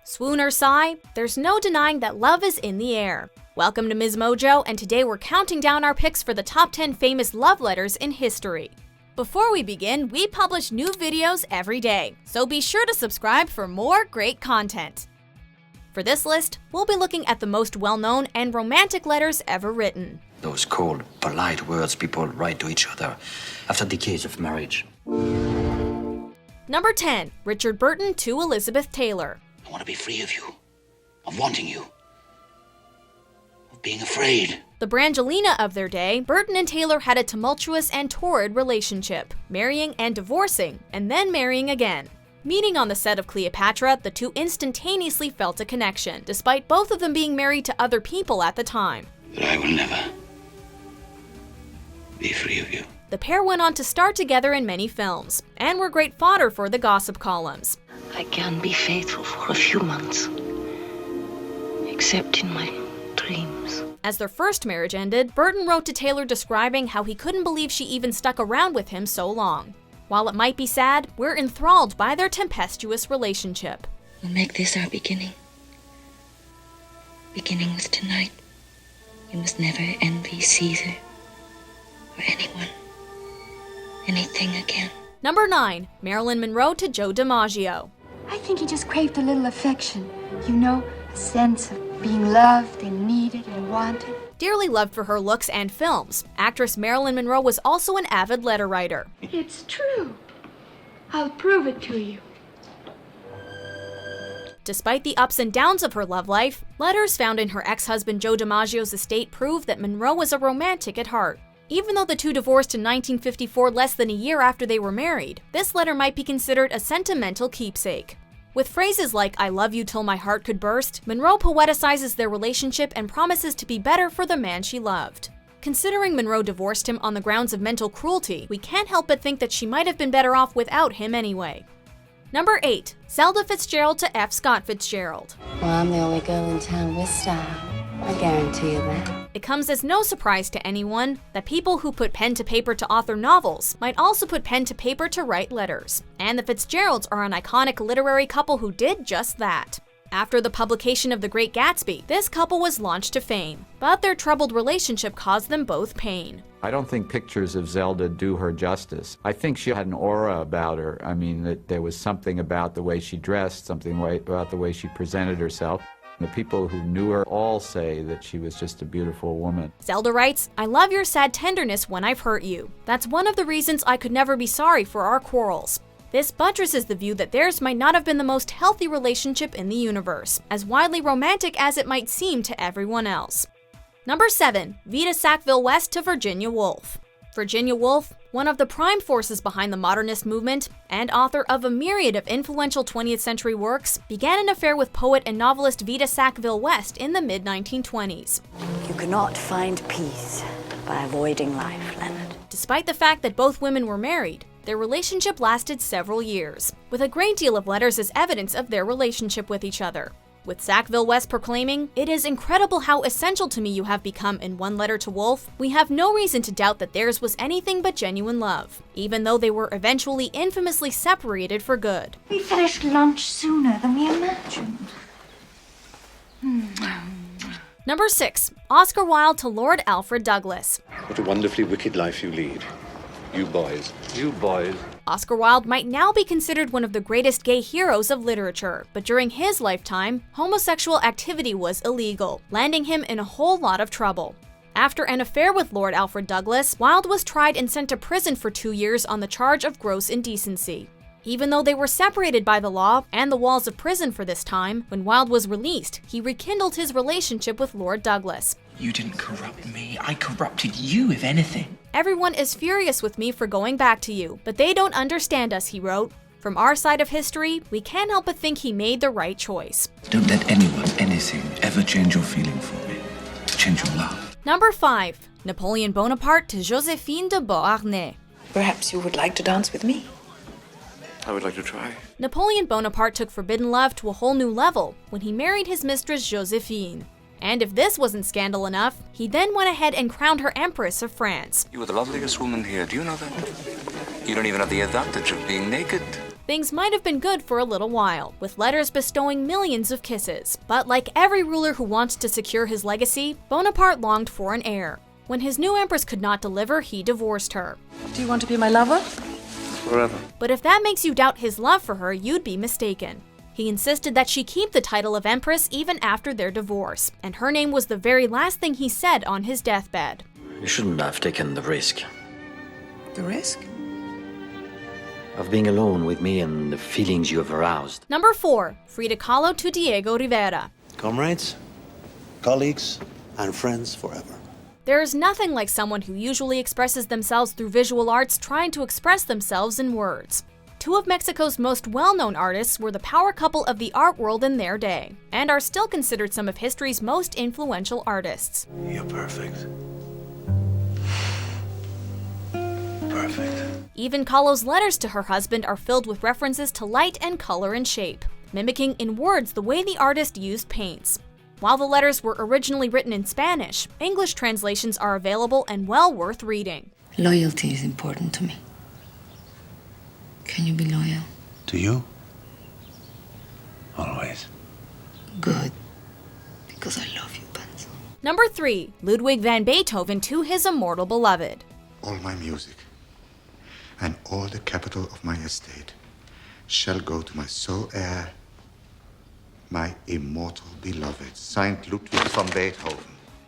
Swoon or sigh, there's no denying that love is in the air. Welcome to Ms. Mojo, and today we're counting down our picks for the top 10 famous love letters in history. Before we begin, we publish new videos every day, so be sure to subscribe for more great content. For this list, we'll be looking at the most well-known and romantic letters ever written. Those cold, polite words people write to each other after decades of marriage. Number 10. Richard Burton to Elizabeth Taylor. I want to be free of you, of wanting you, of being afraid. The Brangelina of their day, Burton and Taylor had a tumultuous and torrid relationship, marrying and divorcing, and then marrying again. Meeting on the set of Cleopatra, the two instantaneously felt a connection, despite both of them being married to other people at the time. But I will never be free of you. The pair went on to star together in many films, and were great fodder for the gossip columns. I can be faithful for a few months, except in my dreams. As their first marriage ended, Burton wrote to Taylor describing how he couldn't believe she even stuck around with him so long. While it might be sad, we're enthralled by their tempestuous relationship. We'll make this our beginning. Beginning with tonight. You must never envy Caesar or anyone, anything again. Number 9. Marilyn Monroe to Joe DiMaggio. I think he just craved a little affection. You know, a sense of being loved and needed and wanted. Dearly loved for her looks and films, actress Marilyn Monroe was also an avid letter writer. It's true. I'll prove it to you. Despite the ups and downs of her love life, letters found in her ex-husband Joe DiMaggio's estate prove that Monroe was a romantic at heart. Even though the two divorced in 1954, less than a year after they were married, this letter might be considered a sentimental keepsake. With phrases like, "I love you till my heart could burst," Monroe poeticizes their relationship and promises to be better for the man she loved. Considering Monroe divorced him on the grounds of mental cruelty, we can't help but think that she might have been better off without him anyway. Number 8. Zelda Fitzgerald to F. Scott Fitzgerald. Well, I'm the only girl in town with style. I guarantee you that. It comes as no surprise to anyone that people who put pen to paper to author novels might also put pen to paper to write letters. And the Fitzgeralds are an iconic literary couple who did just that. After the publication of The Great Gatsby, this couple was launched to fame, but their troubled relationship caused them both pain. I don't think pictures of Zelda do her justice. I think she had an aura about her. I mean, that there was something about the way she dressed, something about the way she presented herself. The people who knew her all say that she was just a beautiful woman. Zelda writes, "I love your sad tenderness when I've hurt you. That's one of the reasons I could never be sorry for our quarrels." This buttresses the view that theirs might not have been the most healthy relationship in the universe, as wildly romantic as it might seem to everyone else. Number 7. Vita Sackville-West to Virginia Woolf. Virginia Woolf, one of the prime forces behind the modernist movement, and author of a myriad of influential 20th century works, began an affair with poet and novelist Vita Sackville-West in the mid-1920s. You cannot find peace by avoiding life, Leonard. Despite the fact that both women were married, their relationship lasted several years, with a great deal of letters as evidence of their relationship with each other. With Sackville-West proclaiming, "It is incredible how essential to me you have become," in one letter to Woolf, we have no reason to doubt that theirs was anything but genuine love, even though they were eventually infamously separated for good. We finished lunch sooner than we imagined. Number 6. Oscar Wilde to Lord Alfred Douglas. What a wonderfully wicked life you lead. You boys. You boys. Oscar Wilde might now be considered one of the greatest gay heroes of literature, but during his lifetime, homosexual activity was illegal, landing him in a whole lot of trouble. After an affair with Lord Alfred Douglas, Wilde was tried and sent to prison for 2 years on the charge of gross indecency. Even though they were separated by the law and the walls of prison for this time, when Wilde was released, he rekindled his relationship with Lord Douglas. "You didn't corrupt me, I corrupted you, if anything." "Everyone is furious with me for going back to you, but they don't understand us," he wrote. From our side of history, we can't help but think he made the right choice. Don't let anyone, anything, ever change your feeling for me. Change your love. Number 5. Napoleon Bonaparte to Joséphine de Beauharnais. Perhaps you would like to dance with me? I would like to try. Napoleon Bonaparte took forbidden love to a whole new level when he married his mistress Joséphine. And if this wasn't scandal enough, he then went ahead and crowned her Empress of France. You are the loveliest woman here. Do you know that? You don't even have the advantage of being naked. Things might have been good for a little while, with letters bestowing millions of kisses. But like every ruler who wants to secure his legacy, Bonaparte longed for an heir. When his new empress could not deliver, he divorced her. Do you want to be my lover? Forever. But if that makes you doubt his love for her, you'd be mistaken. He insisted that she keep the title of empress even after their divorce, and her name was the very last thing he said on his deathbed. You shouldn't have taken the risk. The risk? Of being alone with me and the feelings you have aroused. Number 4. Frida Kahlo to Diego Rivera. Comrades, colleagues, and friends forever. There is nothing like someone who usually expresses themselves through visual arts trying to express themselves in words. Two of Mexico's most well-known artists were the power couple of the art world in their day, and are still considered some of history's most influential artists. You're perfect. Perfect. Even Kahlo's letters to her husband are filled with references to light and color and shape, mimicking in words the way the artist used paints. While the letters were originally written in Spanish, English translations are available and well worth reading. Loyalty is important to me. Can you be loyal? To you? Always. Good. Because I love you, Benzo. Number 3. Ludwig van Beethoven to his Immortal Beloved. All my music and all the capital of my estate shall go to my sole heir, my immortal beloved, Saint Ludwig van Beethoven.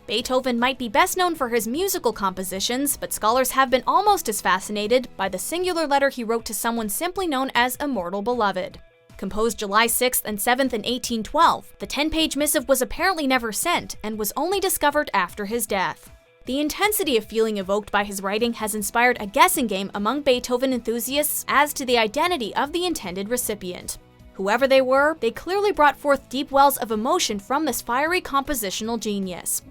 Beethoven might be best known for his musical compositions, but scholars have been almost as fascinated by the singular letter he wrote to someone simply known as Immortal Beloved. Composed July 6th and 7th in 1812, the 10-page missive was apparently never sent and was only discovered after his death. The intensity of feeling evoked by his writing has inspired a guessing game among Beethoven enthusiasts as to the identity of the intended recipient. Whoever they were, they clearly brought forth deep wells of emotion from this fiery compositional genius.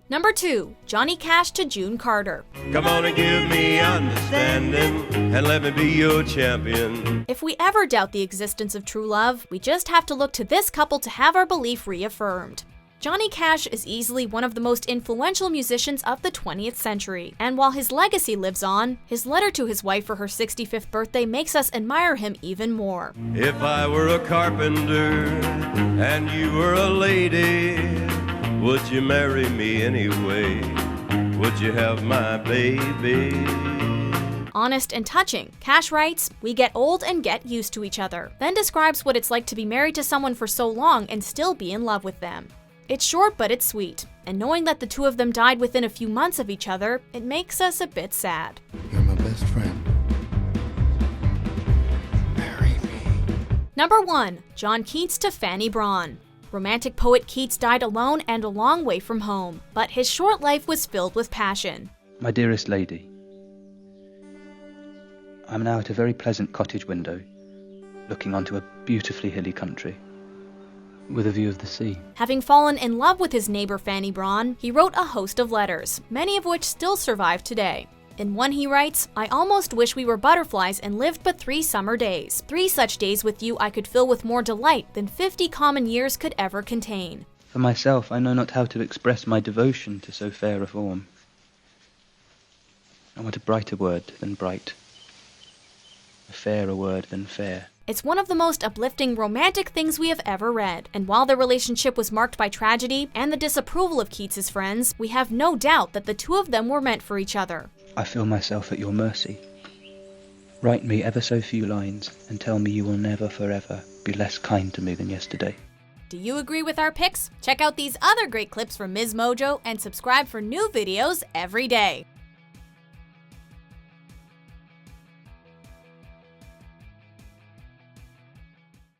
Number 2. Johnny Cash to June Carter. Come on and give me understanding, and let me be your champion. If we ever doubt the existence of true love, we just have to look to this couple to have our belief reaffirmed. Johnny Cash is easily one of the most influential musicians of the 20th century, and while his legacy lives on, his letter to his wife for her 65th birthday makes us admire him even more. If I were a carpenter and you were a lady, would you marry me anyway? Would you have my baby? Honest and touching, Cash writes, "We get old and get used to each other," then describes what it's like to be married to someone for so long and still be in love with them. It's short, but it's sweet, and knowing that the two of them died within a few months of each other, it makes us a bit sad. You're my best friend. Marry me. Number 1. John Keats to Fanny Brawne. Romantic poet Keats died alone and a long way from home, but his short life was filled with passion. My dearest lady, I'm now at a very pleasant cottage window, looking onto a beautifully hilly country, with a view of the sea. Having fallen in love with his neighbor Fanny Brawne, he wrote a host of letters, many of which still survive today. In one he writes, "I almost wish we were butterflies and lived but 3 summer days. 3 such days with you I could fill with more delight than 50 common years could ever contain." For myself, I know not how to express my devotion to so fair a form. I want a brighter word than bright, a fairer word than fair. It's one of the most uplifting romantic things we have ever read, and while their relationship was marked by tragedy and the disapproval of Keats's friends, we have no doubt that the two of them were meant for each other. I feel myself at your mercy. Write me ever so few lines and tell me you will never forever be less kind to me than yesterday. Do you agree with our picks? Check out these other great clips from Ms. Mojo and subscribe for new videos every day.